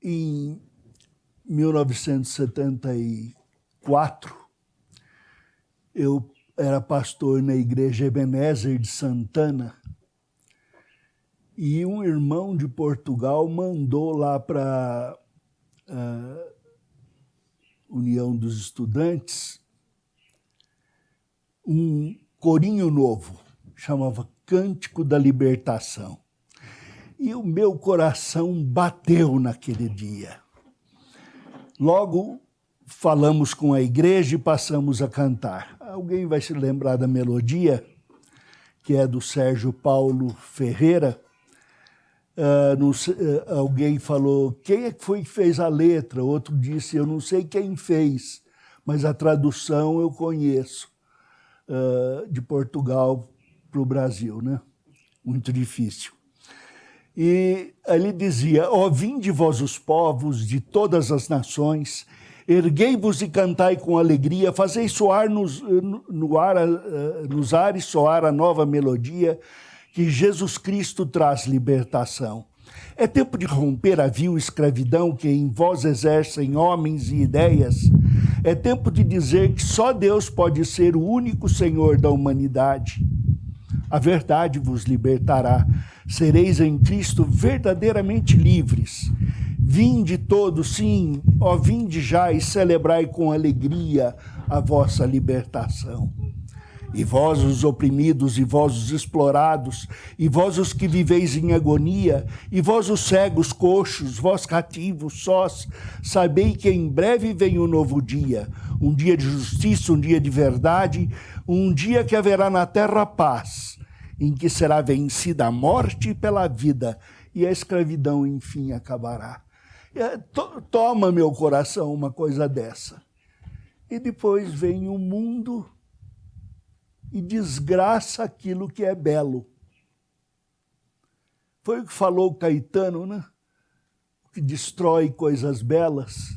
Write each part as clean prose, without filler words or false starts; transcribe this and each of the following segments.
Em 1974, eu era pastor na igreja Ebenezer de Santana, e um irmão de Portugal mandou lá para a União dos Estudantes um corinho novo, chamava Cântico da Libertação. E o meu coração bateu naquele dia. Logo, falamos com a igreja e passamos a cantar. Alguém vai se lembrar da melodia, que é do Sérgio Paulo Ferreira. Alguém falou, quem é que foi que fez a letra? Outro disse, eu não sei quem fez, mas a tradução eu conheço, de Portugal para o Brasil, né? Muito difícil. E ele dizia, ó, vinde vós os povos de todas as nações, erguei-vos e cantai com alegria, fazei soar nos ares soar a nova melodia, que Jesus Cristo traz libertação. É tempo de romper a vil escravidão que em vós exercem homens e ideias. É tempo de dizer que só Deus pode ser o único Senhor da humanidade. A verdade vos libertará. Sereis em Cristo verdadeiramente livres. Vinde todos, sim, ó, vinde já e celebrai com alegria a vossa libertação. E vós os oprimidos, e vós os explorados, e vós os que viveis em agonia, e vós os cegos, coxos, vós cativos, sós, sabei que em breve vem um novo dia, um dia de justiça, um dia de verdade, um dia que haverá na terra paz, em que será vencida a morte pela vida, e a escravidão, enfim, acabará. Toma, meu coração, uma coisa dessa. E depois vem o mundo e desgraça aquilo que é belo. Foi o que falou Caetano, né? O que destrói coisas belas,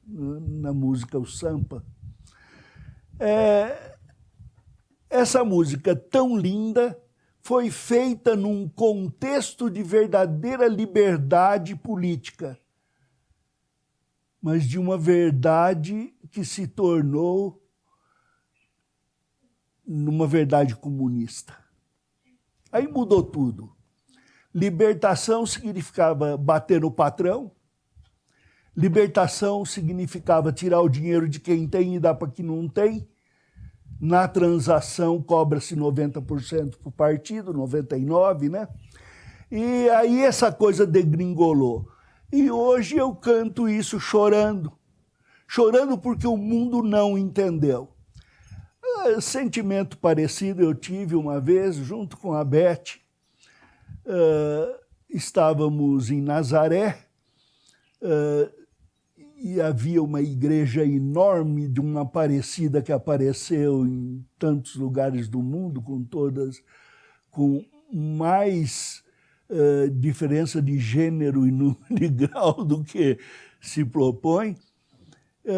na música O Sampa. Essa música tão linda foi feita num contexto de verdadeira liberdade política, mas de uma verdade que se tornou numa verdade comunista. Aí mudou tudo. Libertação significava bater no patrão, libertação significava tirar o dinheiro de quem tem e dar para quem não tem. Na transação cobra-se 90% para o partido, 99%, né? E aí essa coisa degringolou. E hoje eu canto isso chorando. Chorando porque o mundo não entendeu. Sentimento parecido eu tive uma vez, junto com a Beth. Estávamos em Nazaré e havia uma igreja enorme de uma Aparecida que apareceu em tantos lugares do mundo, com mais diferença de gênero e número de grau do que se propõe.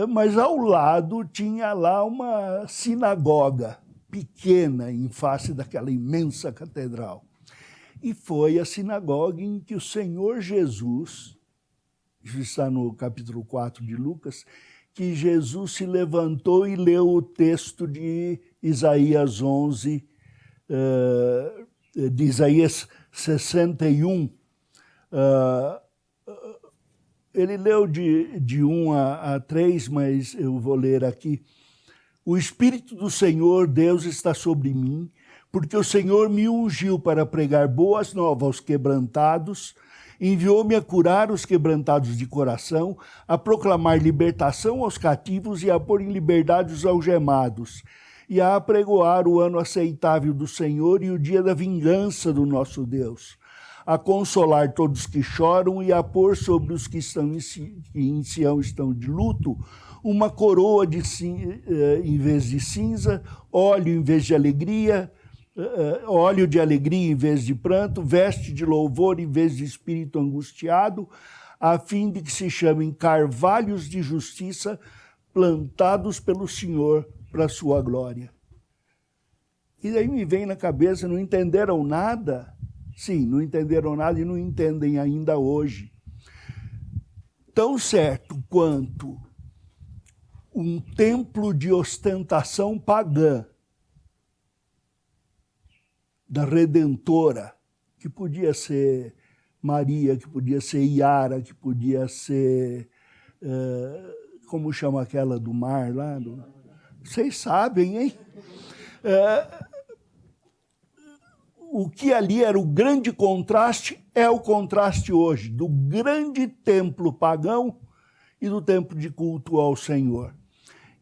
Mas ao lado tinha lá uma sinagoga pequena em face daquela imensa catedral. E foi a sinagoga em que o Senhor Jesus, isso está no capítulo 4 de Lucas, que Jesus se levantou e leu o texto de Isaías 11, de Isaías 61, ele leu de 1 a 3, mas eu vou ler aqui. O Espírito do Senhor, Deus, está sobre mim, porque o Senhor me ungiu para pregar boas novas aos quebrantados, enviou-me a curar os quebrantados de coração, a proclamar libertação aos cativos e a pôr em liberdade os algemados, e a apregoar o ano aceitável do Senhor e o dia da vingança do nosso Deus, a consolar todos que choram e a pôr sobre os que em Sião estão de luto uma coroa em vez de cinza, óleo em vez de alegria, óleo de alegria em vez de pranto, veste de louvor em vez de espírito angustiado, a fim de que se chamem carvalhos de justiça plantados pelo Senhor para a sua glória. E aí me vem na cabeça, não entenderam nada? Sim, não entenderam nada e não entendem ainda hoje. tão certo quanto um templo de ostentação pagã da Redentora, que podia ser Maria, que podia ser Iara, que podia ser, como chama aquela do mar lá? Vocês sabem, hein? O que ali era o grande contraste é o contraste hoje do grande templo pagão e do templo de culto ao Senhor.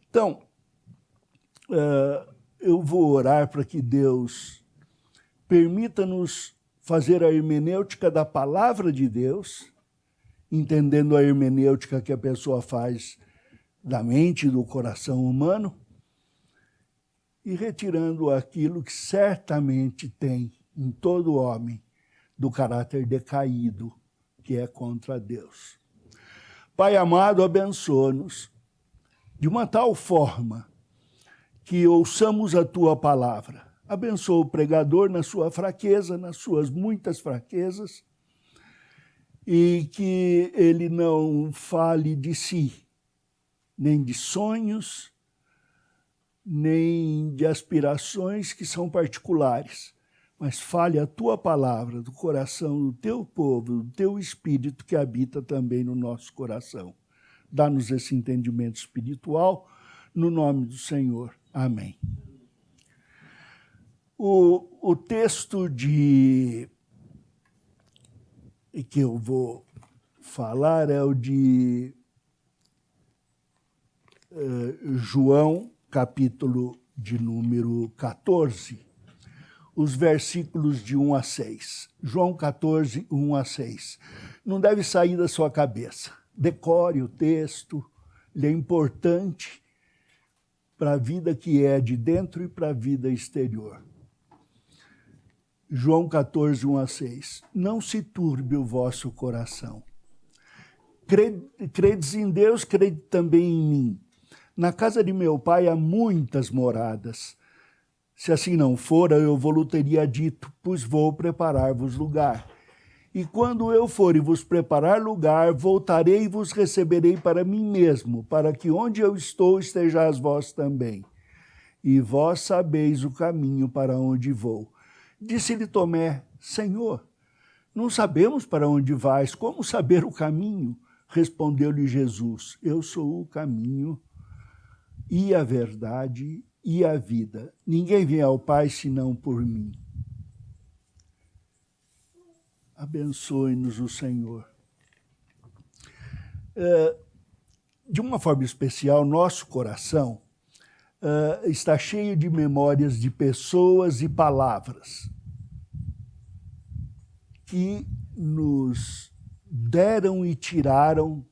Então, eu vou orar para que Deus permita-nos fazer a hermenêutica da palavra de Deus, entendendo a hermenêutica que a pessoa faz da mente e do coração humano, e retirando aquilo que certamente tem em todo homem do caráter decaído, que é contra Deus. Pai amado, abençoa-nos de uma tal forma que ouçamos a Tua palavra. Abençoa o pregador na sua fraqueza, nas suas muitas fraquezas, e que ele não fale de si, nem de sonhos, nem de aspirações que são particulares, mas fale a Tua palavra do coração do Teu povo, do Teu Espírito que habita também no nosso coração. Dá-nos esse entendimento espiritual, no nome do Senhor. Amém. O texto que eu vou falar é o de João, capítulo de número 14, os versículos de 1 a 6. João 14, 1 a 6. Não deve sair da sua cabeça. Decore o texto, ele é importante para a vida que é de dentro e para a vida exterior. João 14, 1 a 6. Não se turbe o vosso coração. Credes em Deus, crede também em mim. Na casa de meu pai há muitas moradas. Se assim não fora, eu vou-lhe teria dito, pois vou preparar-vos lugar. E quando eu for e vos preparar lugar, voltarei e vos receberei para mim mesmo, para que onde eu estou estejais vós também. E vós sabeis o caminho para onde vou. Disse-lhe Tomé, Senhor, não sabemos para onde vais, como saber o caminho? Respondeu-lhe Jesus, eu sou o caminho e a verdade e a vida. Ninguém vem ao Pai senão por mim. Abençoe-nos o Senhor. De uma forma especial, nosso coração está cheio de memórias de pessoas e palavras que nos deram e tiraram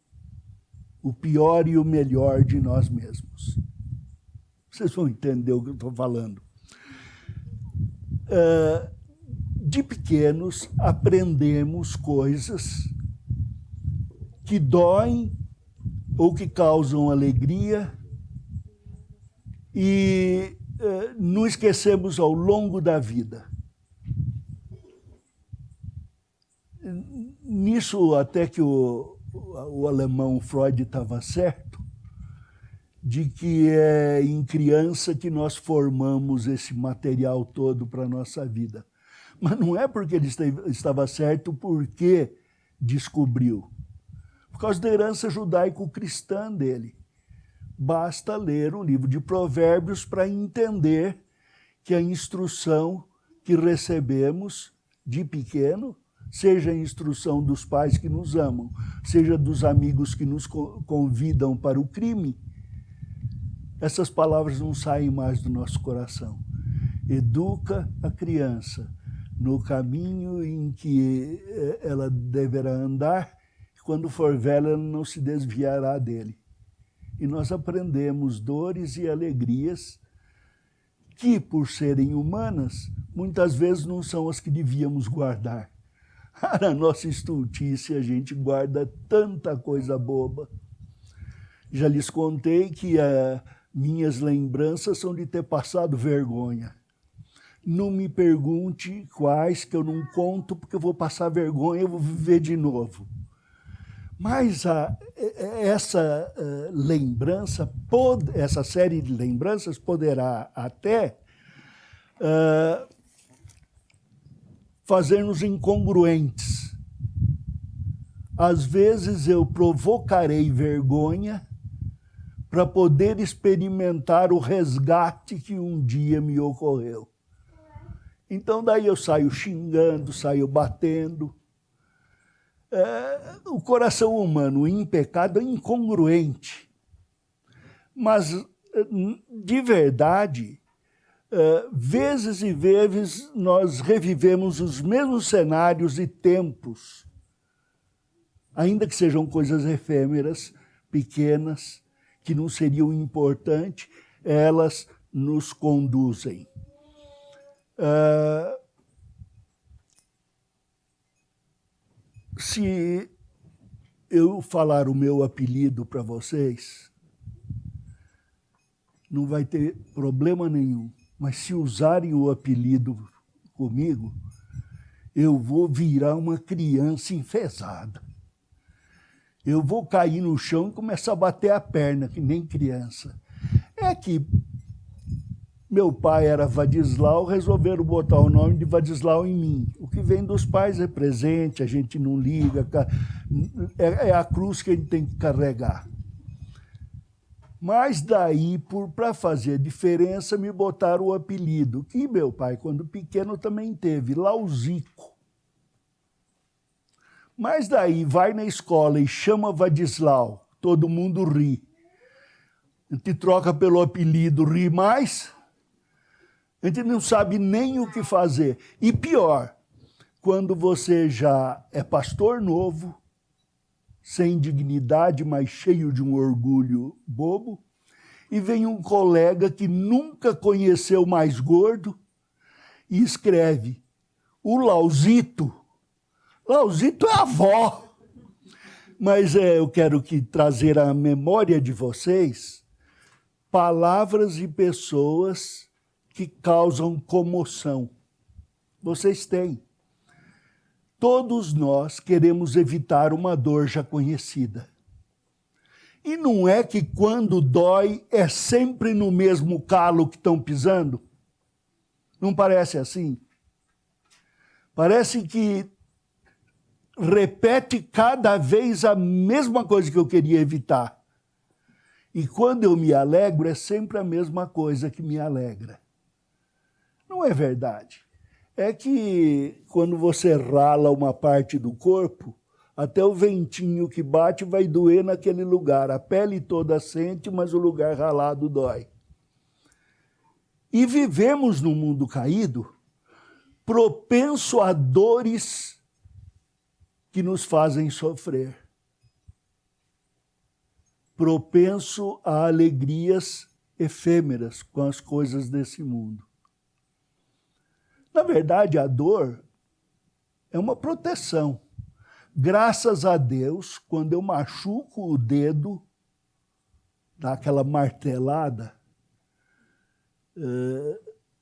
o pior e o melhor de nós mesmos. Vocês vão entender o que eu estou falando. De pequenos, aprendemos coisas que doem ou que causam alegria e não esquecemos ao longo da vida. Nisso, até que o alemão Freud estava certo, de que é em criança que nós formamos esse material todo para a nossa vida. Mas não é porque ele estava certo, porque descobriu. Por causa da herança judaico-cristã dele. Basta ler o livro de Provérbios para entender que a instrução que recebemos de pequeno, seja a instrução dos pais que nos amam, seja dos amigos que nos convidam para o crime, essas palavras não saem mais do nosso coração. Educa a criança no caminho em que ela deverá andar, e quando for velha, ela não se desviará dele. E nós aprendemos dores e alegrias que, por serem humanas, muitas vezes não são as que devíamos guardar. Na nossa estultice, a gente guarda tanta coisa boba. Já lhes contei que minhas lembranças são de ter passado vergonha. Não me pergunte quais, que eu não conto, porque eu vou passar vergonha e eu vou viver de novo. Mas essa lembrança, essa série de lembranças poderá até fazer-nos incongruentes. Às vezes eu provocarei vergonha para poder experimentar o resgate que um dia me ocorreu. Então daí eu saio xingando, saio batendo. O coração humano em pecado é incongruente. Mas, de verdade, vezes e vezes nós revivemos os mesmos cenários e tempos, ainda que sejam coisas efêmeras, pequenas, que não seriam importantes, elas nos conduzem. Se eu falar o meu apelido para vocês, não vai ter problema nenhum. Mas se usarem o apelido comigo, eu vou virar uma criança enfesada. Eu vou cair no chão e começar a bater a perna, que nem criança. É que meu pai era Vadislau, resolveram botar o nome de Vadislau em mim. O que vem dos pais é presente, a gente não liga, é a cruz que a gente tem que carregar. Mas daí, para fazer diferença, me botaram o apelido, que meu pai, quando pequeno, também teve, Lauzico. Mas daí, vai na escola e chama Vadislau, todo mundo ri. A gente troca pelo apelido, ri mais, a gente não sabe nem o que fazer. E pior, quando você já é pastor novo, sem dignidade, mas cheio de um orgulho bobo, e vem um colega que nunca conheceu mais gordo e escreve, o Lauzito. Lauzito é avó. Mas eu quero trazer à memória de vocês palavras e pessoas que causam comoção. Vocês têm. Todos nós queremos evitar uma dor já conhecida. E não é que quando dói é sempre no mesmo calo que estão pisando? Não parece assim? Parece que repete cada vez a mesma coisa que eu queria evitar. E quando eu me alegro, é sempre a mesma coisa que me alegra. Não é verdade. É que quando você rala uma parte do corpo, até o ventinho que bate vai doer naquele lugar. A pele toda sente, mas o lugar ralado dói. E vivemos num mundo caído, propenso a dores que nos fazem sofrer. Propenso a alegrias efêmeras com as coisas desse mundo. Na verdade, a dor é uma proteção. Graças a Deus, quando eu machuco o dedo, dá aquela martelada,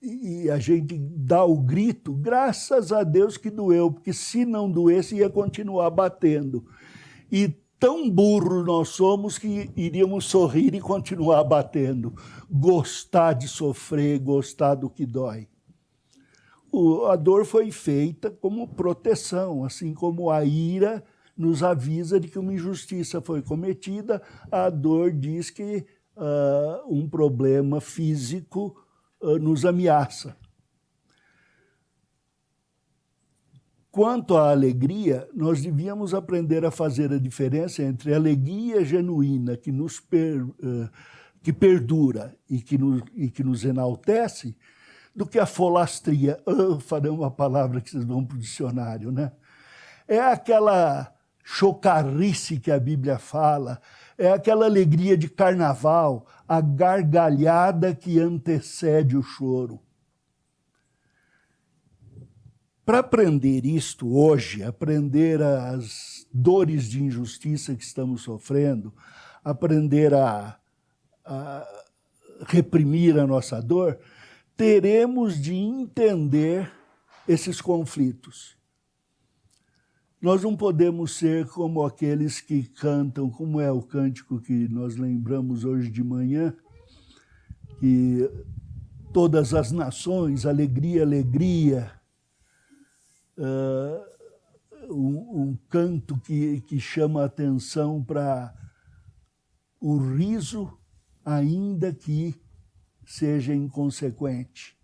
e a gente dá o grito, graças a Deus que doeu, porque se não doesse ia continuar batendo. E tão burros nós somos que iríamos sorrir e continuar batendo. Gostar de sofrer, gostar do que dói. A dor foi feita como proteção, assim como a ira nos avisa de que uma injustiça foi cometida, a dor diz que um problema físico nos ameaça. Quanto à alegria, nós devíamos aprender a fazer a diferença entre a alegria genuína que perdura e que nos enaltece, do que a folastria. Farei uma palavra que vocês vão para o dicionário, né? É aquela chocarrice que a Bíblia fala, é aquela alegria de carnaval, a gargalhada que antecede o choro. Para aprender isto hoje, aprender as dores de injustiça que estamos sofrendo, aprender a reprimir a nossa dor, teremos de entender esses conflitos. Nós não podemos ser como aqueles que cantam, como é o cântico que nós lembramos hoje de manhã, que todas as nações, alegria, alegria, um canto que chama a atenção para o riso, ainda que seja inconsequente.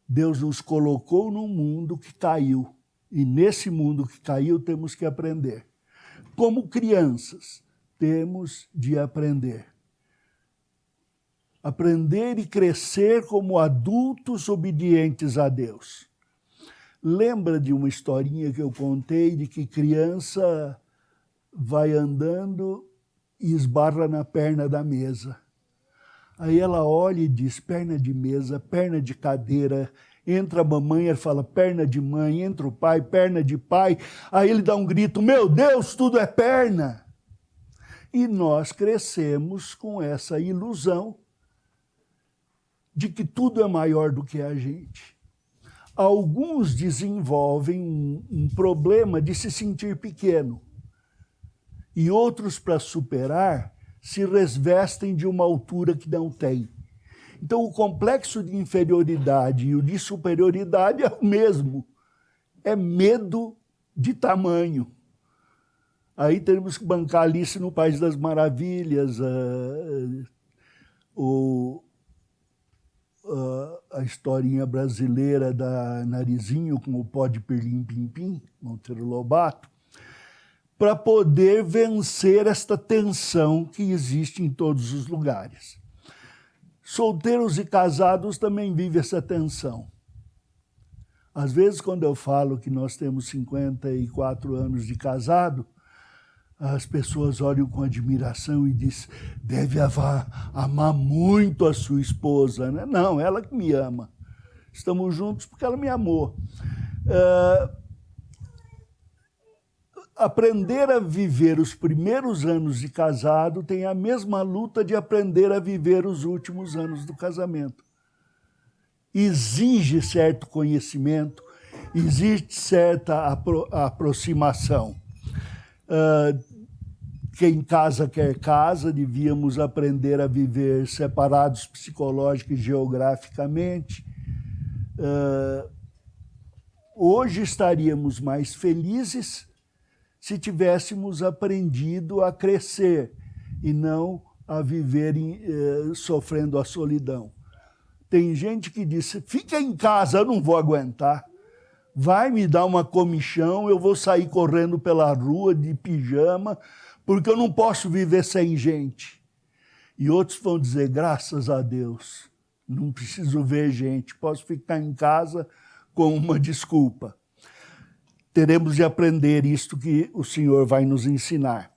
Deus nos colocou num mundo que caiu, e nesse mundo que caiu temos que aprender. Como crianças, temos de aprender. Aprender e crescer como adultos obedientes a Deus. Lembra de uma historinha que eu contei de que criança vai andando e esbarra na perna da mesa. Aí ela olha e diz, perna de mesa, perna de cadeira. Entra a mamãe, ela fala, perna de mãe. Entra o pai, perna de pai. Aí ele dá um grito, meu Deus, tudo é perna. E nós crescemos com essa ilusão de que tudo é maior do que a gente. Alguns desenvolvem um problema de se sentir pequeno. E outros, para superar, se revestem de uma altura que não tem. Então, o complexo de inferioridade e o de superioridade é o mesmo. É medo de tamanho. Aí temos que bancar Alice no País das Maravilhas, a historinha brasileira da Narizinho com o pó de pirlim-pim-pim, Monteiro Lobato, para poder vencer esta tensão que existe em todos os lugares. Solteiros e casados também vivem essa tensão. Às vezes, quando eu falo que nós temos 54 anos de casado, as pessoas olham com admiração e dizem, deve amar muito a sua esposa, né? Não, ela que me ama. Estamos juntos porque ela me amou. Aprender a viver os primeiros anos de casado tem a mesma luta de aprender a viver os últimos anos do casamento. Exige certo conhecimento, exige certa aproximação. Quem casa quer casa, devíamos aprender a viver separados psicológica e geograficamente. Hoje estaríamos mais felizes se tivéssemos aprendido a crescer e não a viver sofrendo a solidão. Tem gente que diz, fica em casa, eu não vou aguentar. Vai me dar uma comichão, eu vou sair correndo pela rua de pijama, porque eu não posso viver sem gente. E outros vão dizer, graças a Deus, não preciso ver gente, posso ficar em casa com uma desculpa. Teremos de aprender isto que o Senhor vai nos ensinar.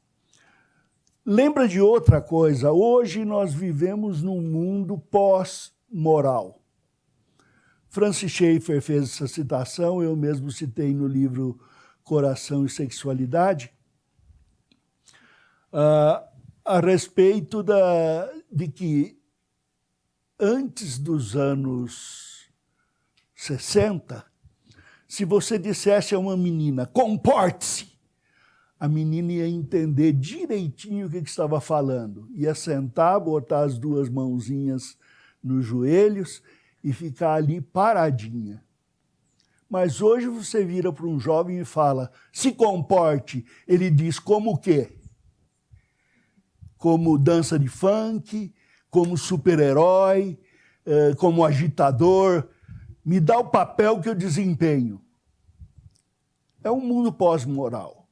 Lembra de outra coisa, hoje nós vivemos num mundo pós-moral. Francis Schaeffer fez essa citação, eu mesmo citei no livro Coração e Sexualidade, a respeito de que antes dos anos 60, se você dissesse a uma menina, comporte-se, a menina ia entender direitinho o que estava falando. Ia sentar, botar as duas mãozinhas nos joelhos e ficar ali paradinha. Mas hoje você vira para um jovem e fala, se comporte. Ele diz como o quê? Como dança de funk, como super-herói, como agitador. Me dá o papel que eu desempenho. É um mundo pós-moral.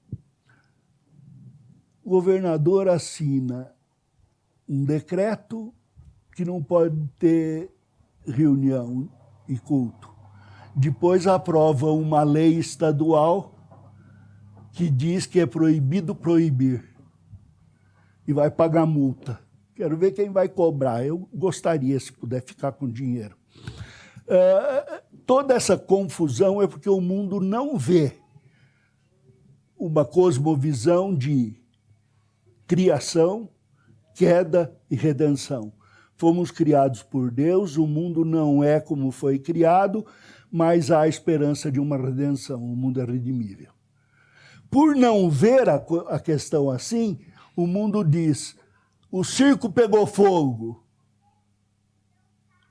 O governador assina um decreto que não pode ter reunião e culto. Depois aprova uma lei estadual que diz que é proibido proibir. E vai pagar multa. Quero ver quem vai cobrar. Eu gostaria, se puder, ficar com dinheiro. Toda essa confusão é porque o mundo não vê uma cosmovisão de criação, queda e redenção. Fomos criados por Deus, o mundo não é como foi criado, mas há a esperança de uma redenção, o mundo é redimível. Por não ver a questão assim, o mundo diz, o circo pegou fogo,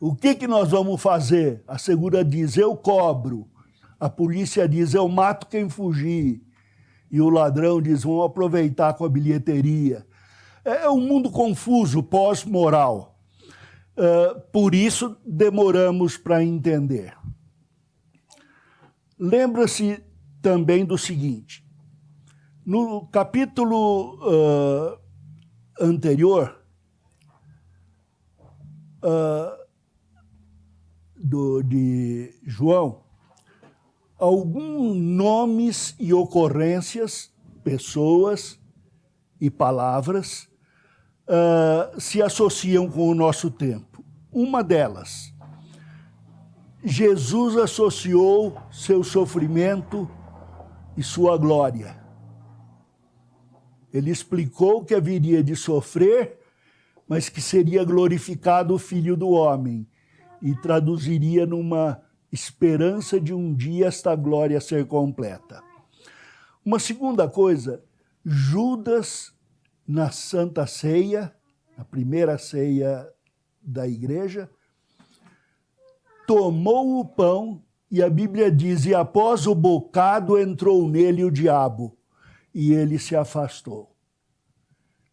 o que nós vamos fazer? A segura diz, eu cobro, a polícia diz, eu mato quem fugir, e o ladrão diz, vamos aproveitar com a bilheteria. É um mundo confuso, pós-moral. Por isso, demoramos para entender. Lembra-se também do seguinte, no capítulo anterior de João, alguns nomes e ocorrências, pessoas e palavras se associam com o nosso tempo. Uma delas, Jesus associou seu sofrimento e sua glória. Ele explicou que haveria de sofrer, mas que seria glorificado o Filho do Homem, e traduziria numa esperança de um dia esta glória ser completa. Uma segunda coisa, Judas, na Santa Ceia, na primeira ceia da igreja, tomou o pão e a Bíblia diz, e após o bocado entrou nele o diabo, e ele se afastou.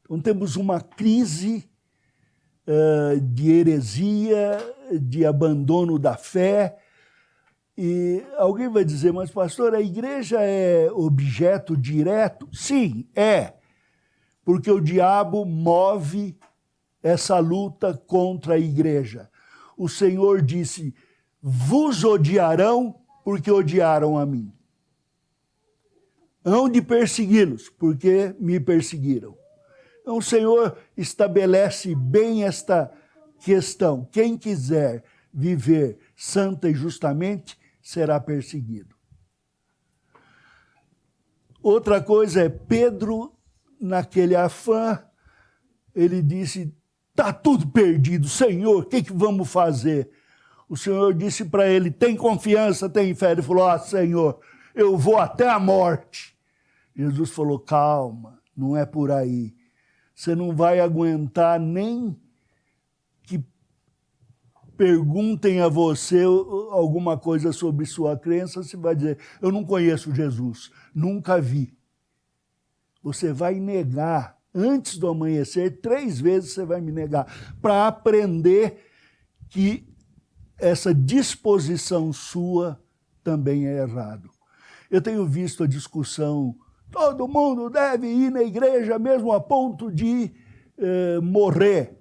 Então temos uma crise de heresia, de abandono da fé, e alguém vai dizer, mas pastor, a igreja é objeto direto? Sim, é, porque o diabo move essa luta contra a igreja. O Senhor disse, vos odiarão porque odiaram a mim. Hão de persegui-los porque me perseguiram. Então o Senhor estabelece bem esta questão. Quem quiser viver santa e justamente será perseguido. Outra coisa é Pedro, naquele afã, ele disse, está tudo perdido, Senhor, o que vamos fazer? O Senhor disse para ele, tem confiança, tem fé. Ele falou, Senhor, eu vou até a morte. Jesus falou, calma, não é por aí. Você não vai aguentar nem que perguntem a você alguma coisa sobre sua crença, você vai dizer, eu não conheço Jesus, nunca vi. Você vai negar, antes do amanhecer, 3 vezes você vai me negar, para aprender que essa disposição sua também é errado. Eu tenho visto a discussão, todo mundo deve ir na igreja mesmo a ponto de morrer.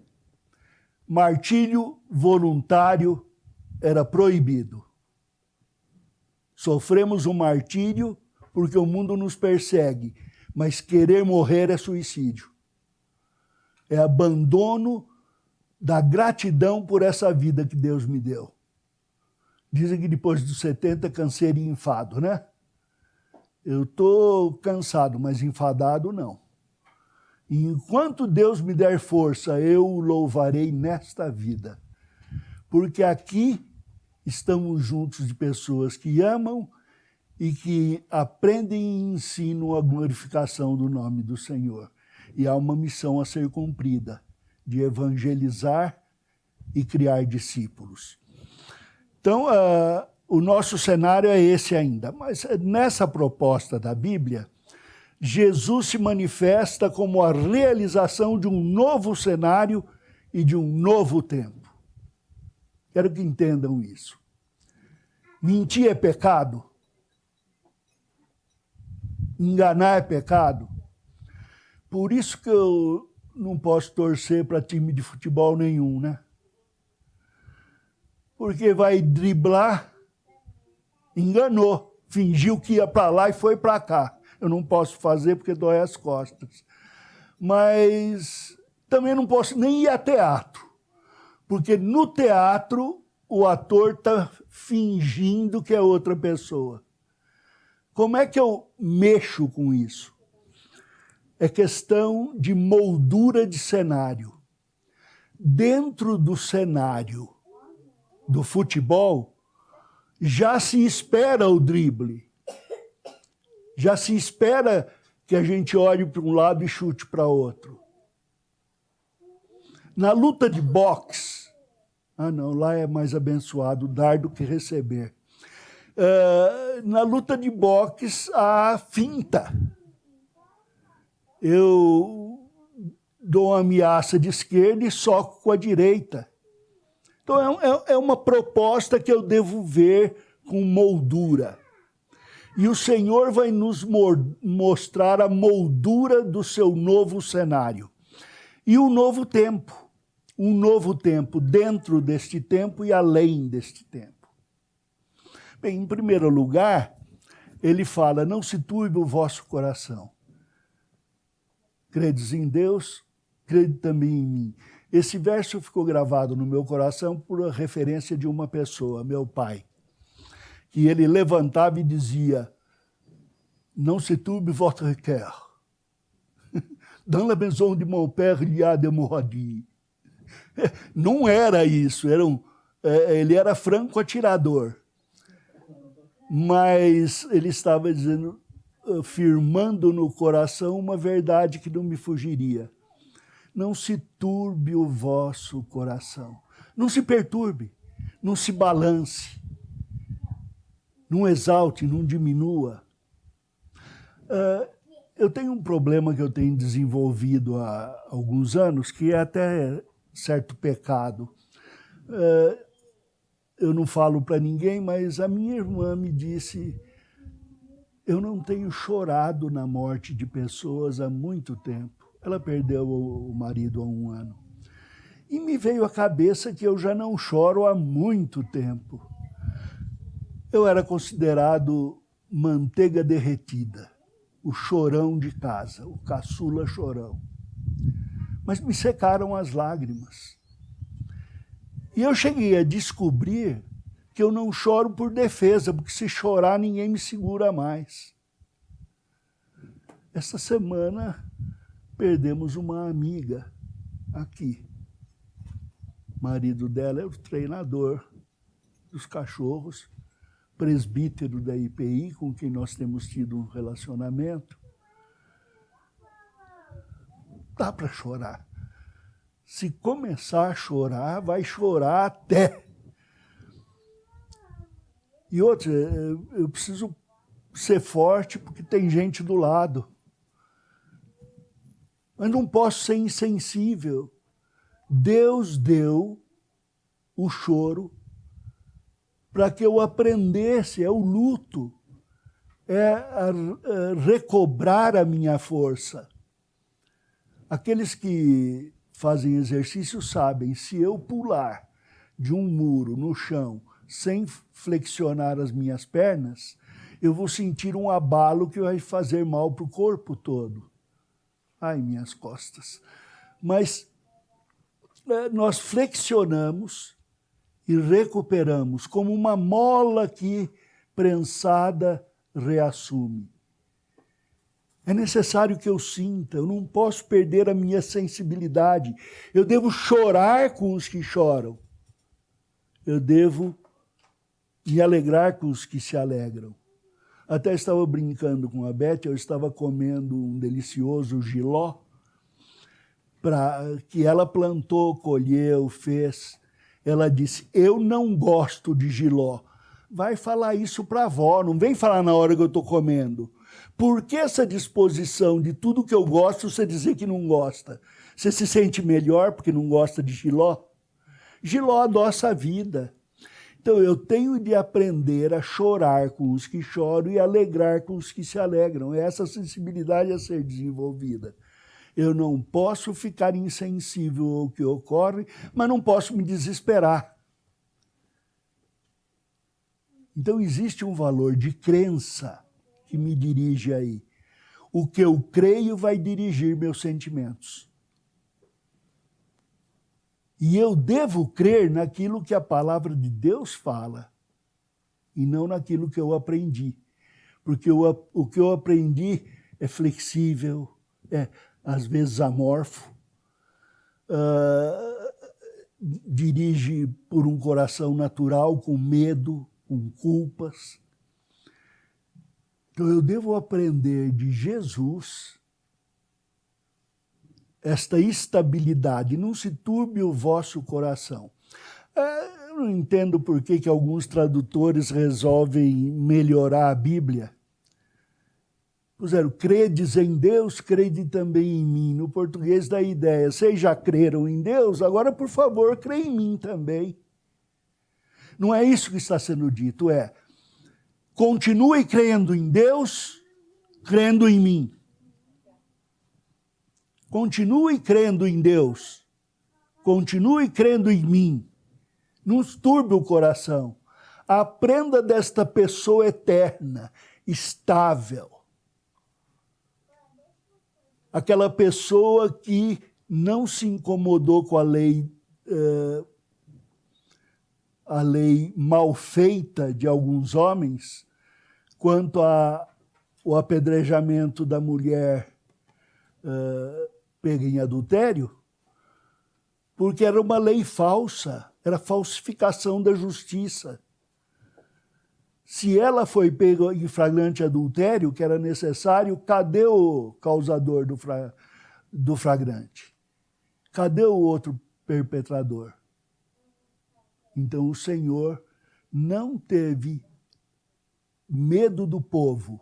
Martírio voluntário era proibido. Sofremos um martírio porque o mundo nos persegue, mas querer morrer é suicídio. É abandono da gratidão por essa vida que Deus me deu. Dizem que depois dos 70 canseiro e enfado, né? Eu estou cansado, mas enfadado não. E enquanto Deus me der força, eu o louvarei nesta vida. Porque aqui estamos juntos de pessoas que amam e que aprendem e ensinam a glorificação do nome do Senhor. E há uma missão a ser cumprida, de evangelizar e criar discípulos. Então, o nosso cenário é esse ainda. Mas nessa proposta da Bíblia, Jesus se manifesta como a realização de um novo cenário e de um novo tempo. Quero que entendam isso. Mentir é pecado? Enganar é pecado? Por isso que eu não posso torcer para time de futebol nenhum, né? Porque vai driblar, enganou, fingiu que ia para lá e foi para cá. Eu não posso fazer porque dói as costas. Mas também não posso nem ir a teatro, porque no teatro o ator está fingindo que é outra pessoa. Como é que eu mexo com isso? É questão de moldura de cenário. Dentro do cenário do futebol, já se espera o drible. Já se espera que a gente olhe para um lado e chute para outro. Na luta de boxe, não, lá é mais abençoado dar do que receber. Na luta de boxe, há finta. Eu dou uma ameaça de esquerda e soco com a direita. Então, é uma proposta que eu devo ver com moldura. E o Senhor vai nos mostrar a moldura do seu novo cenário. E um novo tempo dentro deste tempo e além deste tempo. Bem, em primeiro lugar, ele fala, não se turbe o vosso coração. Credes em Deus, crede também em mim. Esse verso ficou gravado no meu coração por referência de uma pessoa, meu pai, que ele levantava e dizia, não se turbe votre cœur. Dans la maison de mon père, il y a des maudits. Não era isso, ele era franco atirador. Mas ele estava dizendo, firmando no coração uma verdade que não me fugiria. Não se turbe o vosso coração. Não se perturbe, não se balance, não exalte, não diminua. Eu tenho um problema que eu tenho desenvolvido há alguns anos, que é até certo pecado. Eu não falo para ninguém, mas a minha irmã me disse, eu não tenho chorado na morte de pessoas há muito tempo. Ela perdeu o marido há 1 ano. E me veio à cabeça que eu já não choro há muito tempo. Eu era considerado manteiga derretida, o chorão de casa, o caçula chorão. Mas me secaram as lágrimas. E eu cheguei a descobrir que eu não choro por defesa, porque se chorar ninguém me segura mais. Essa semana perdemos uma amiga aqui. O marido dela é o treinador dos cachorros, presbítero da IPI, com quem nós temos tido um relacionamento. Dá para chorar. Se começar a chorar, vai chorar até. E outra, eu preciso ser forte porque tem gente do lado. Mas não posso ser insensível. Deus deu o choro para que eu aprendesse, é o luto, é recobrar a minha força. Aqueles que fazem exercício sabem, se eu pular de um muro no chão sem flexionar as minhas pernas, eu vou sentir um abalo que vai fazer mal para o corpo todo. Ai, minhas costas. Mas nós flexionamos e recuperamos, como uma mola que, prensada, reassume. É necessário que eu sinta, eu não posso perder a minha sensibilidade. Eu devo chorar com os que choram. Eu devo me alegrar com os que se alegram. Até estava brincando com a Beth, eu estava comendo um delicioso jiló, que ela plantou, colheu, fez. Ela disse, eu não gosto de jiló. Vai falar isso para a avó, não vem falar na hora que eu estou comendo. Por que essa disposição de tudo que eu gosto, você dizer que não gosta? Você se sente melhor porque não gosta de jiló? Jiló adoça a vida. Então, eu tenho de aprender a chorar com os que choram e alegrar com os que se alegram. É essa sensibilidade a ser desenvolvida. Eu não posso ficar insensível ao que ocorre, mas não posso me desesperar. Então, existe um valor de crença que me dirige aí. O que eu creio vai dirigir meus sentimentos. E eu devo crer naquilo que a palavra de Deus fala, e não naquilo que eu aprendi. Porque o que eu aprendi é flexível, é às vezes amorfo, dirige por um coração natural, com medo, com culpas. Então eu devo aprender de Jesus esta estabilidade. Não se turbe o vosso coração. Eu não entendo por que alguns tradutores resolvem melhorar a Bíblia. Puseram, credes em Deus, crede também em mim. No português dá a ideia, vocês já creram em Deus, agora, por favor, crê em mim também. Não é isso que está sendo dito, é continue crendo em Deus, crendo em mim. Continue crendo em Deus, continue crendo em mim. Não turbe o coração. Aprenda desta pessoa eterna, estável. Aquela pessoa que não se incomodou com a lei mal feita de alguns homens, quanto ao apedrejamento da mulher pega em adultério, porque era uma lei falsa, era falsificação da justiça. Se ela foi pega em flagrante adultério, que era necessário, cadê o causador do flagrante? Cadê o outro perpetrador? Então o Senhor não teve medo do povo.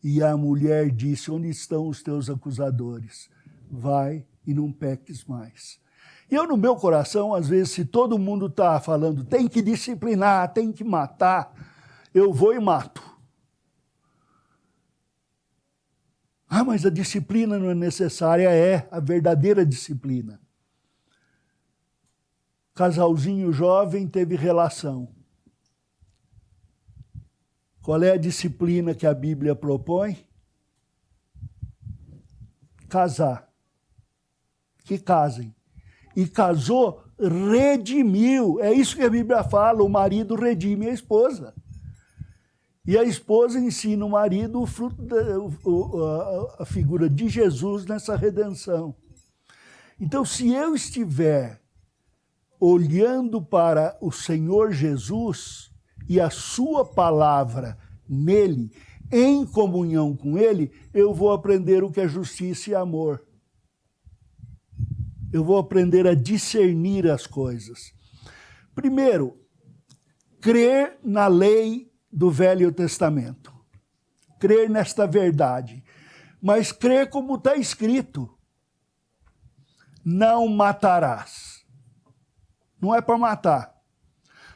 E a mulher disse, onde estão os teus acusadores? Vai e não peques mais. E eu, no meu coração, às vezes, se todo mundo está falando, tem que disciplinar, tem que matar, eu vou e mato. Ah, mas a disciplina não é necessária, é a verdadeira disciplina. Casalzinho jovem teve relação. Qual é a disciplina que a Bíblia propõe? Casar. Que casem. E casou, redimiu. É isso que a Bíblia fala, o marido redime a esposa. E a esposa ensina o marido o fruto a figura de Jesus nessa redenção. Então, se eu estiver olhando para o Senhor Jesus e a sua palavra nele, em comunhão com ele, eu vou aprender o que é justiça e amor. Eu vou aprender a discernir as coisas. Primeiro, crer na lei do Velho Testamento. Crer nesta verdade. Mas crer como está escrito. Não matarás. Não é para matar.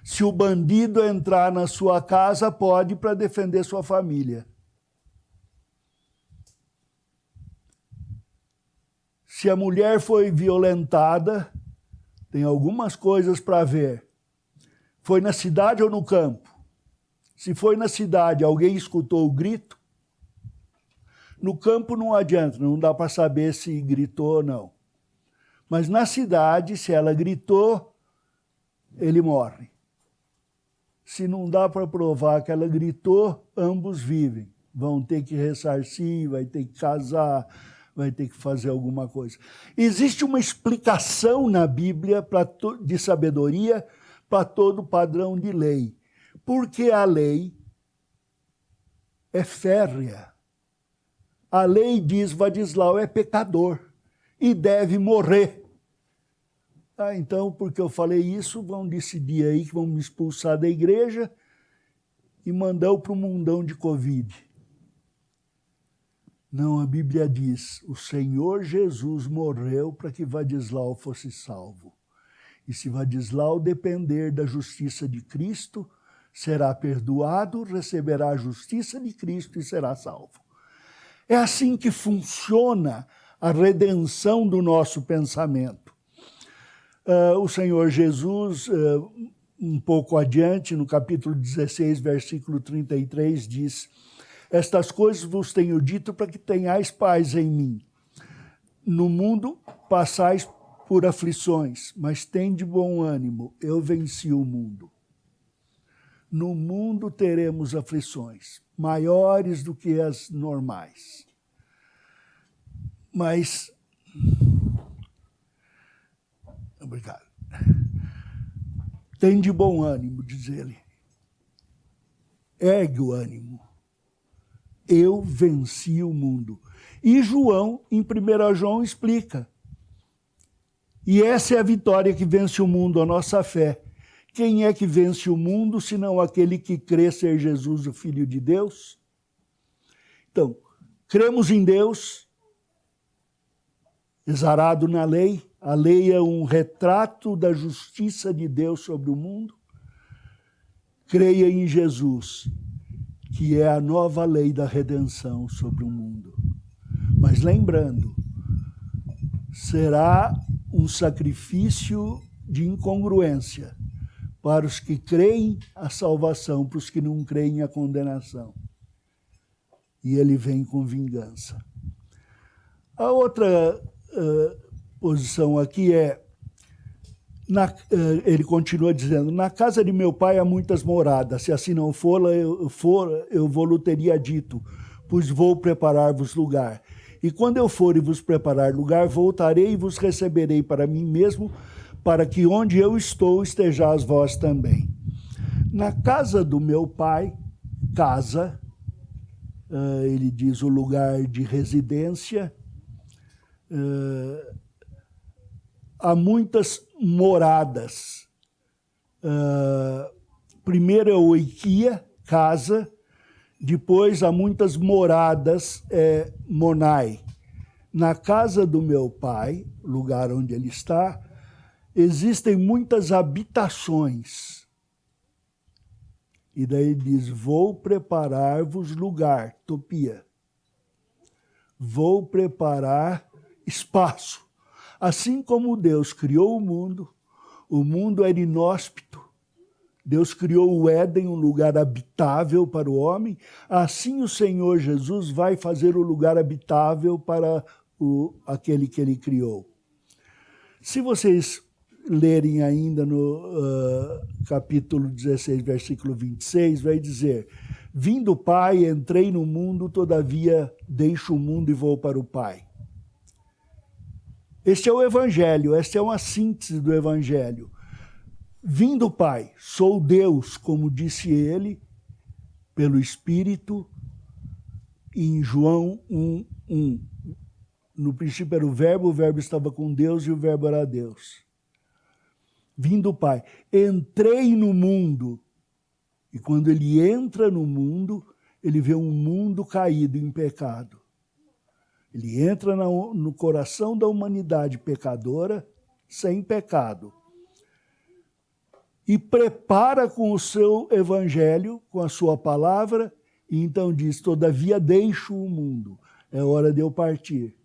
Se o bandido entrar na sua casa, pode para defender sua família. Se a mulher foi violentada, tem algumas coisas para ver. Foi na cidade ou no campo? Se foi na cidade, alguém escutou o grito? No campo não adianta, não dá para saber se gritou ou não. Mas na cidade, se ela gritou, ele morre. Se não dá para provar que ela gritou, ambos vivem. Vão ter que ressarcir, vai ter que casar, vai ter que fazer alguma coisa. Existe uma explicação na Bíblia de sabedoria para todo padrão de lei. Porque a lei é férrea. A lei diz, Vadislau é pecador e deve morrer. Ah, então, porque eu falei isso, vão decidir aí que vão me expulsar da igreja e mandar para o mundão de Covid. Não, a Bíblia diz, o Senhor Jesus morreu para que Vadislau fosse salvo. E se Vadislau depender da justiça de Cristo, será perdoado, receberá a justiça de Cristo e será salvo. É assim que funciona a redenção do nosso pensamento. O Senhor Jesus, um pouco adiante, no capítulo 16, versículo 33, diz: estas coisas vos tenho dito para que tenhais paz em mim. No mundo passais por aflições, mas tende bom ânimo, eu venci o mundo. No mundo teremos aflições, maiores do que as normais. Mas, obrigado. Tem de bom ânimo, diz ele. Ergue o ânimo. Eu venci o mundo. E João, em 1 João, explica. E essa é a vitória que vence o mundo, a nossa fé. Quem é que vence o mundo, senão aquele que crê ser Jesus, o Filho de Deus? Então, cremos em Deus, exarado na lei. A lei é um retrato da justiça de Deus sobre o mundo. Creia em Jesus, que é a nova lei da redenção sobre o mundo. Mas lembrando, será um sacrifício de incongruência para os que creem a salvação, para os que não creem a condenação. E ele vem com vingança. A outra posição aqui é, ele continua dizendo, na casa de meu pai há muitas moradas, se assim não for, eu vou-lhe teria dito, pois vou preparar-vos lugar. E quando eu for e vos preparar lugar, voltarei e vos receberei para mim mesmo, para que onde eu estou estejais vós também. Na casa do meu pai, casa, ele diz o lugar de residência, há muitas moradas. Primeiro é oikia, casa, depois há muitas moradas, monai. Na casa do meu pai, lugar onde ele está, existem muitas habitações. E daí ele diz, vou preparar-vos lugar, topia. Vou preparar espaço. Assim como Deus criou o mundo era inóspito. Deus criou o Éden, um lugar habitável para o homem. Assim o Senhor Jesus vai fazer o lugar habitável para aquele que ele criou. Se vocês lerem ainda no capítulo 16, versículo 26, vai dizer, vim do Pai, entrei no mundo, todavia deixo o mundo e vou para o Pai. Este é o Evangelho, esta é uma síntese do Evangelho. Vim do Pai, sou Deus, como disse ele, pelo Espírito, em João 1:1. No princípio era o Verbo estava com Deus e o Verbo era Deus. Vim do Pai, entrei no mundo. E quando ele entra no mundo, ele vê um mundo caído em pecado. Ele entra no coração da humanidade pecadora, sem pecado. E prepara com o seu evangelho, com a sua palavra, e então diz, todavia deixo o mundo, é hora de eu partir.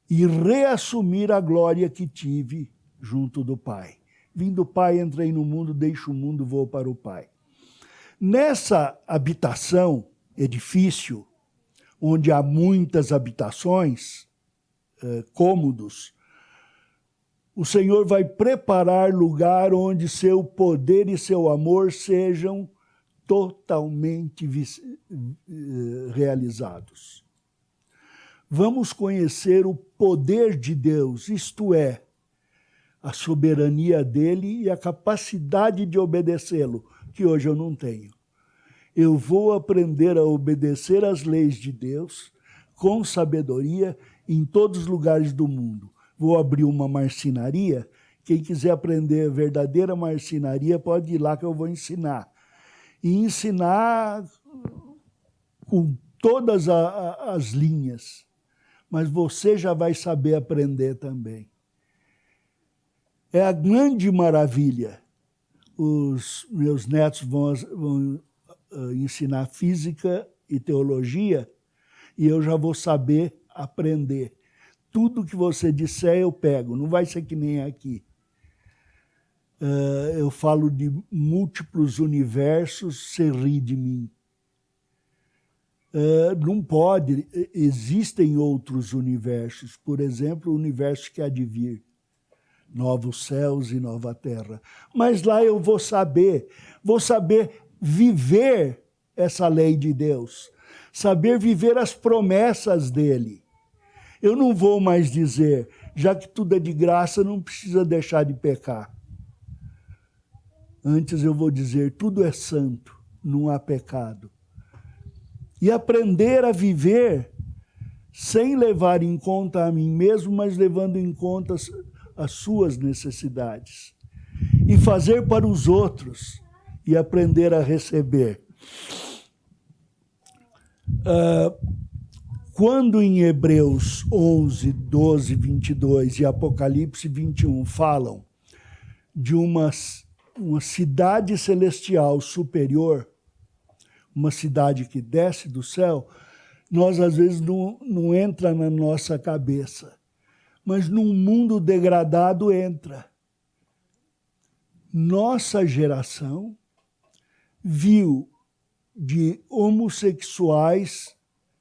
E reassumir a glória que tive junto do Pai. Vim do Pai, entrei no mundo, deixo o mundo, vou para o Pai. Nessa habitação, edifício, onde há muitas habitações, cômodos, o Senhor vai preparar lugar onde seu poder e seu amor sejam totalmente realizados. Vamos conhecer o poder de Deus, isto é, a soberania dele e a capacidade de obedecê-lo, que hoje eu não tenho. Eu vou aprender a obedecer às leis de Deus com sabedoria em todos os lugares do mundo. Vou abrir uma marcenaria. Quem quiser aprender a verdadeira marcenaria pode ir lá que eu vou ensinar. E ensinar com todas as linhas. Mas você já vai saber aprender também. É a grande maravilha. Os meus netos vão ensinar física e teologia e eu já vou saber aprender. Tudo que você disser eu pego, não vai ser que nem aqui. Eu falo de múltiplos universos, você ri de mim. Não pode, existem outros universos, por exemplo, o universo que há de vir. Novos céus e nova terra. Mas lá eu vou saber viver essa lei de Deus, saber viver as promessas dele. Eu não vou mais dizer, já que tudo é de graça, não precisa deixar de pecar. Antes eu vou dizer, tudo é santo, não há pecado. E aprender a viver sem levar em conta a mim mesmo, mas levando em conta as suas necessidades. E fazer para os outros e aprender a receber. Quando em Hebreus 11, 12, 22 e Apocalipse 21 falam de uma cidade celestial superior, uma cidade que desce do céu, nós às vezes não entra na nossa cabeça, mas num mundo degradado entra. Nossa geração viu de homossexuais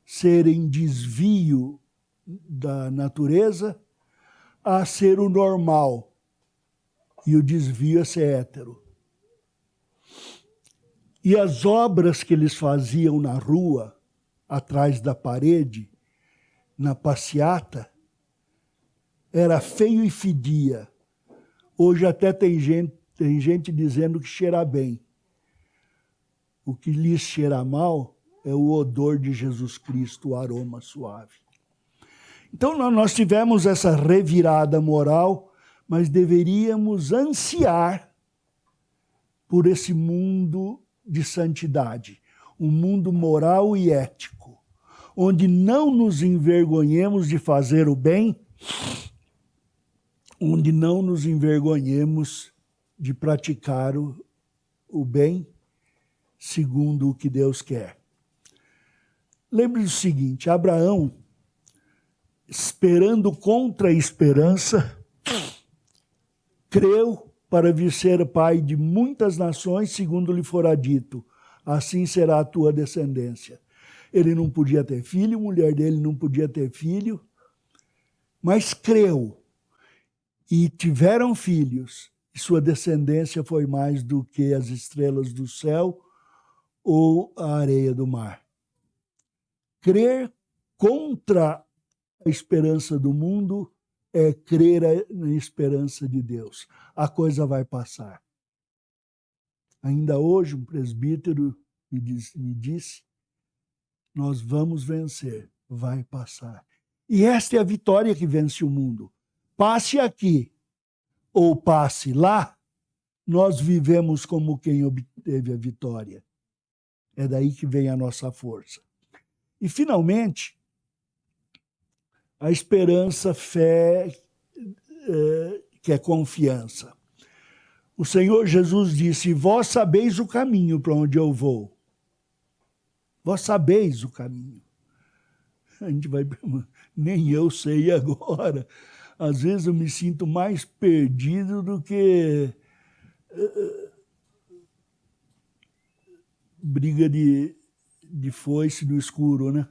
serem desvio da natureza a ser o normal e o desvio a ser hétero. E as obras que eles faziam na rua, atrás da parede, na passeata, era feio e fedia. Hoje até tem gente dizendo que cheira bem. O que lhes cheira mal é o odor de Jesus Cristo, o aroma suave. Então nós tivemos essa revirada moral, mas deveríamos ansiar por esse mundo de santidade, um mundo moral e ético, onde não nos envergonhemos de fazer o bem, onde não nos envergonhemos de praticar o bem segundo o que Deus quer. Lembre do seguinte, Abraão, esperando contra a esperança, creu para vir ser pai de muitas nações, segundo lhe fora dito, assim será a tua descendência. Ele não podia ter filho, mulher dele não podia ter filho, mas creu e tiveram filhos, e sua descendência foi mais do que as estrelas do céu ou a areia do mar. Crer contra a esperança do mundo é crer na esperança de Deus. A coisa vai passar. Ainda hoje um presbítero me disse, nós vamos vencer, vai passar. E esta é a vitória que vence o mundo. Passe aqui ou passe lá, nós vivemos como quem obteve a vitória. É daí que vem a nossa força. E, finalmente, a esperança, fé, que é confiança. O Senhor Jesus disse, vós sabeis o caminho para onde eu vou. Vós sabeis o caminho. A gente vai, nem eu sei agora. Às vezes eu me sinto mais perdido do que briga de foice no escuro, né?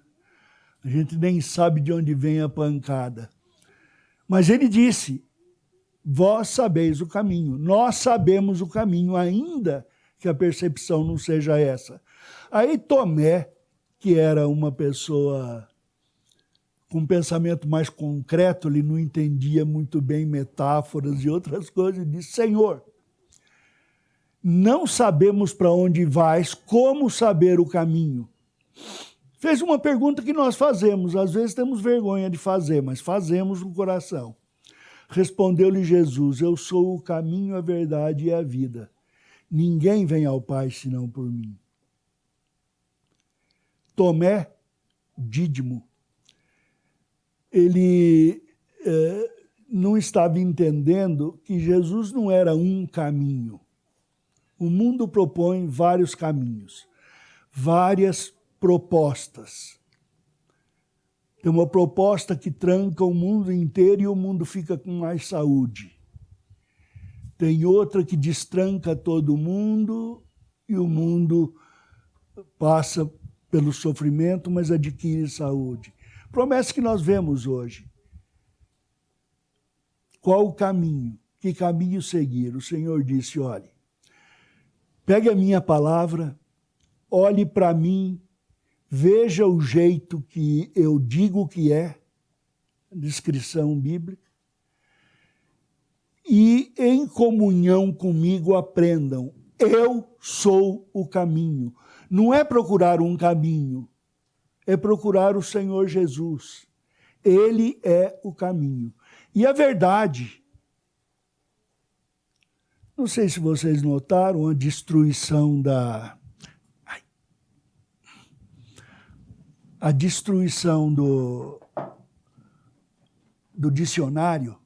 A gente nem sabe de onde vem a pancada. Mas ele disse, vós sabeis o caminho, nós sabemos o caminho, ainda que a percepção não seja essa. Aí Tomé, que era uma pessoa com um pensamento mais concreto, ele não entendia muito bem metáforas e outras coisas, disse, Senhor, não sabemos para onde vais, como saber o caminho? Fez uma pergunta que nós fazemos, às vezes temos vergonha de fazer, mas fazemos no coração. Respondeu-lhe Jesus, eu sou o caminho, a verdade e a vida. Ninguém vem ao Pai senão por mim. Tomé, Dídimo, ele não estava entendendo que Jesus não era um caminho. O mundo propõe vários caminhos, várias propostas. Tem uma proposta que tranca o mundo inteiro e o mundo fica com mais saúde. Tem outra que destranca todo mundo e o mundo passa pelo sofrimento, mas adquire saúde. Promessa que nós vemos hoje. Qual o caminho? Que caminho seguir? O Senhor disse, olhe, pegue a minha palavra, olhe para mim, veja o jeito que eu digo que é, descrição bíblica, e em comunhão comigo aprendam Eu sou o caminho. Não é procurar um caminho, é procurar o Senhor Jesus. Ele é o caminho. E a verdade, não sei se vocês notaram a destruição do dicionário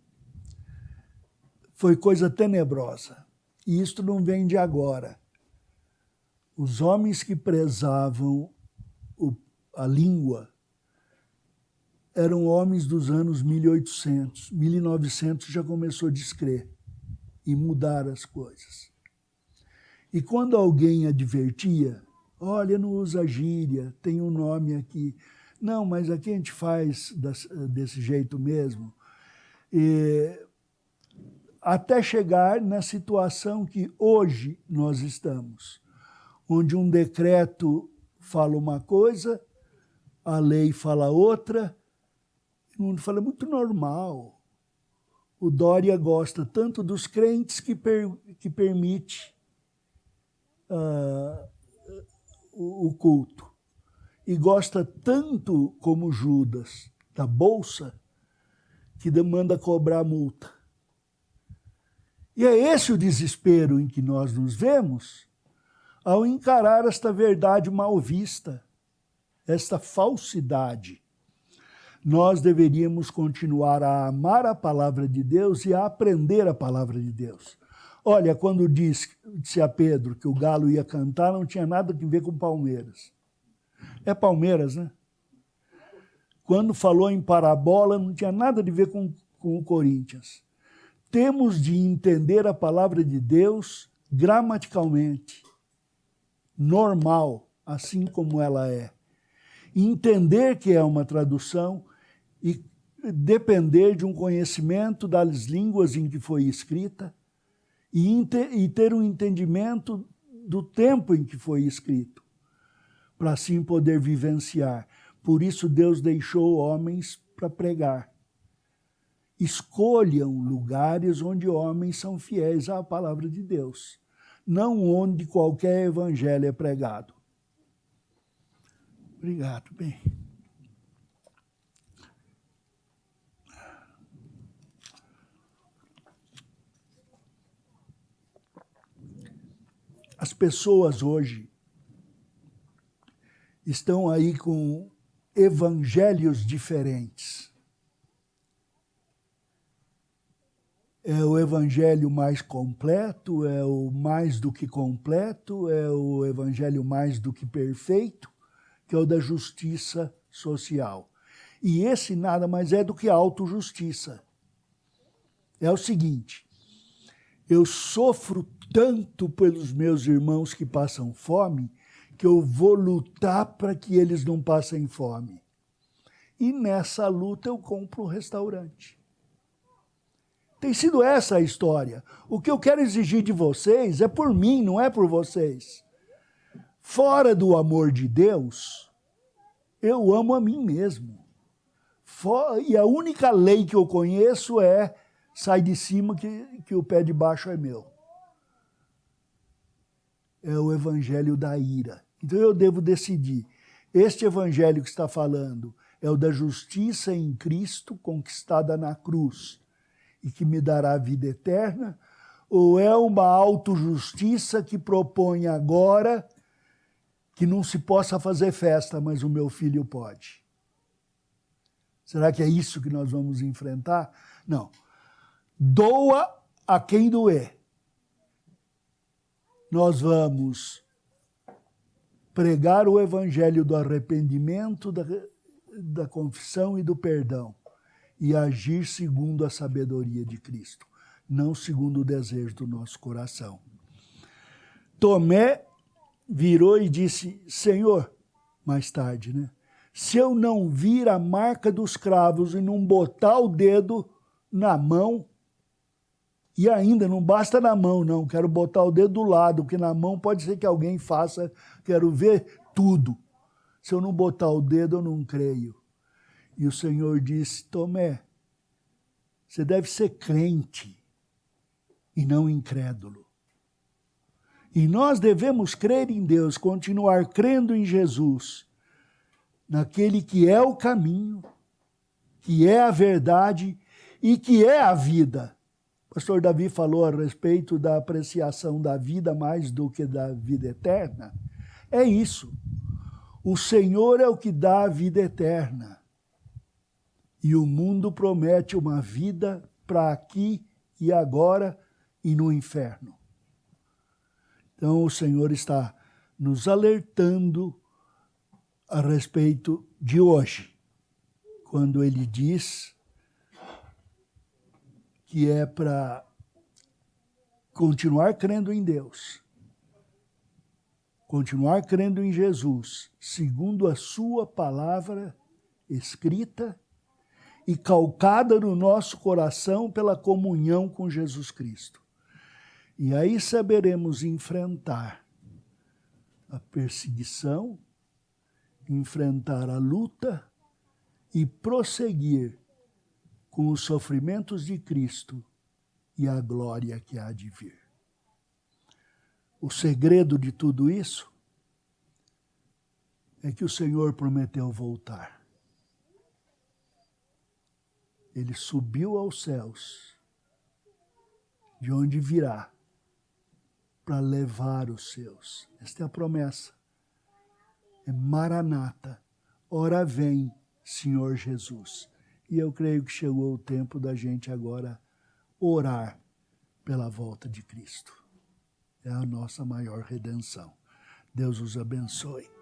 foi coisa tenebrosa. E isto não vem de agora. Os homens que prezavam a língua eram homens dos anos 1800. 1900 já começou a descrer e mudar as coisas. E quando alguém advertia, olha, não usa gíria, tem um nome aqui. Não, mas aqui a gente faz desse jeito mesmo. Até chegar na situação que hoje nós estamos, onde um decreto fala uma coisa, a lei fala outra, o mundo fala muito normal. O Dória gosta tanto dos crentes que permite o culto. E gosta tanto como Judas da bolsa que demanda cobrar multa. E é esse o desespero em que nós nos vemos ao encarar esta verdade mal vista, esta falsidade. Nós deveríamos continuar a amar a palavra de Deus e a aprender a palavra de Deisse Olha, quando disse a Pedro que o galo ia cantar, não tinha nada a ver com Palmeiras. É Palmeiras, né? Quando falou em parabola, não tinha nada a ver com o Corinthians. Temos de entender a palavra de Deus gramaticalmente, normal, assim como ela é. Entender que é uma tradução e depender de um conhecimento das línguas em que foi escrita e ter um entendimento do tempo em que foi escrito, para assim poder vivenciar. Por isso Deus deixou homens para pregar. Escolham lugares onde homens são fiéis à palavra de Deus, não onde qualquer evangelho é pregado. Obrigado, bem. As pessoas hoje estão aí com evangelhos diferentes. É o evangelho mais completo, é o mais do que completo, é o evangelho mais do que perfeito, que é o da justiça social. E esse nada mais é do que autojustiça. É o seguinte, eu sofro tanto pelos meus irmãos que passam fome, que eu vou lutar para que eles não passem fome. E nessa luta eu compro um restaurante. Tem sido essa a história. O que eu quero exigir de vocês é por mim, não é por vocês. Fora do amor de Deus, eu amo a mim mesmo. E a única lei que eu conheço é sai de cima que o pé de baixo é meu. É o evangelho da ira. Então eu devo decidir. Este evangelho que está falando é o da justiça em Cristo conquistada na cruz e que me dará a vida eterna, ou é uma autojustiça que propõe agora que não se possa fazer festa, mas o meu filho pode? Será que é isso que nós vamos enfrentar? Não. Doa a quem doer. Nós vamos pregar o evangelho do arrependimento, da confissão e do perdão e agir segundo a sabedoria de Cristo, não segundo o desejo do nosso coração. Tomé virou e disse, Senhor, mais tarde, né? Se eu não vir a marca dos cravos e não botar o dedo na mão, e ainda não basta na mão, não, quero botar o dedo do lado, porque na mão pode ser que alguém faça, quero ver tudo. Se eu não botar o dedo, eu não creio. E o Senhor disse, Tomé, você deve ser crente e não incrédulo. E nós devemos crer em Deus, continuar crendo em Jesus, naquele que é o caminho, que é a verdade e que é a vida. O pastor Davi falou a respeito da apreciação da vida mais do que da vida eterna. É isso. O Senhor é o que dá a vida eterna. E o mundo promete uma vida para aqui e agora e no inferno. Então o Senhor está nos alertando a respeito de hoje, quando Ele diz que é para continuar crendo em Deus, continuar crendo em Jesus, segundo a sua palavra escrita e calcada no nosso coração pela comunhão com Jesus Cristo. E aí saberemos enfrentar a perseguição, enfrentar a luta e prosseguir com os sofrimentos de Cristo e a glória que há de vir. O segredo de tudo isso é que o Senhor prometeu voltar. Ele subiu aos céus, de onde virá, para levar os seus. Esta é a promessa. É Maranata, ora vem, Senhor Jesus. E eu creio que chegou o tempo da gente agora orar pela volta de Cristo. É a nossa maior redenção. Deus os abençoe.